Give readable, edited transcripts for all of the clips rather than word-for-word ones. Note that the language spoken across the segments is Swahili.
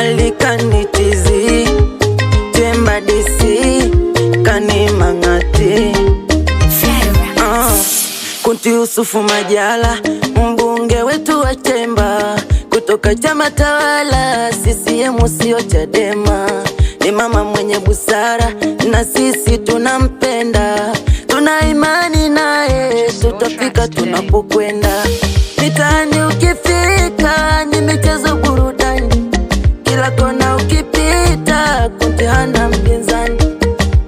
alikanitizi Temba disi kani mangati Kunti Yusufu Majala, mbunge wetu wa Temba, kutoka chama tawala CCM sio Chadema. Ni mama mwenye busara na sisi tunampenda, tuna imani naye tutafika tunapokwenda. Mitaani ukifika ni michezo burudani, kila kona ukipita Kunti hana mpinzani.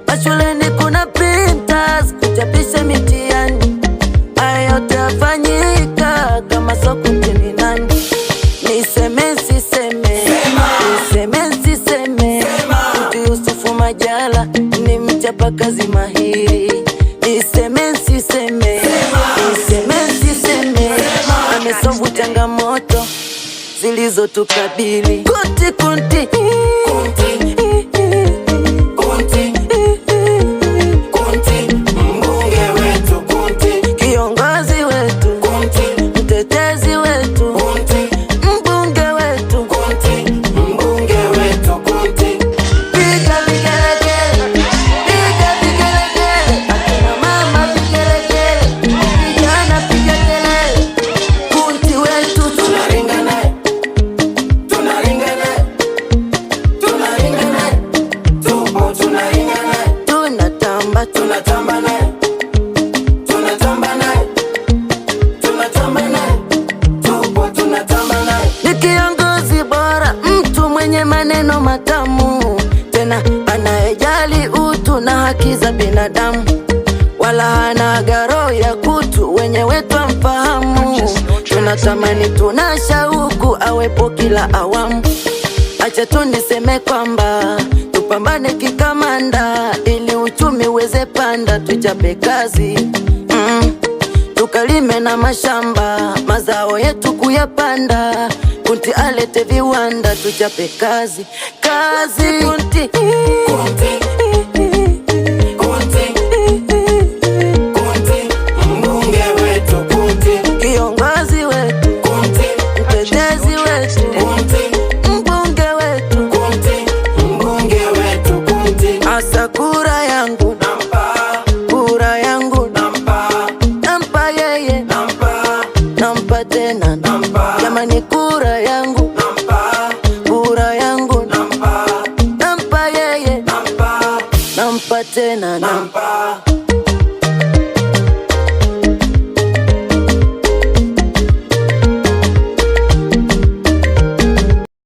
Mashuleni kuna printers kuchapisha mitihani, haya yote yafanyika kama so Kunti ni nani. Niseme siseme, niseme siseme, Kunti Yusufu Majala ni mchapa kazi mahiri. Niseme siseme, niseme siseme, amesolve changamoto zilizotukabili. Kunti Kunti ni kiongozi bora, mtu mwenye maneno matamu, tena anayejali utu na haki za binadamu, wala hana garo ya kutu, wenye wetu mfahamu. Tunatamani, tuna shauku awepo kila awamu. Acha tu niseme kwamba tupambane kikamanda, ili uchumi uweze panda, tuchape kazi tukalime na mashamba, mazao yetu kuyapanda. Kunti alete viwanda, tuchape kazi. Kunti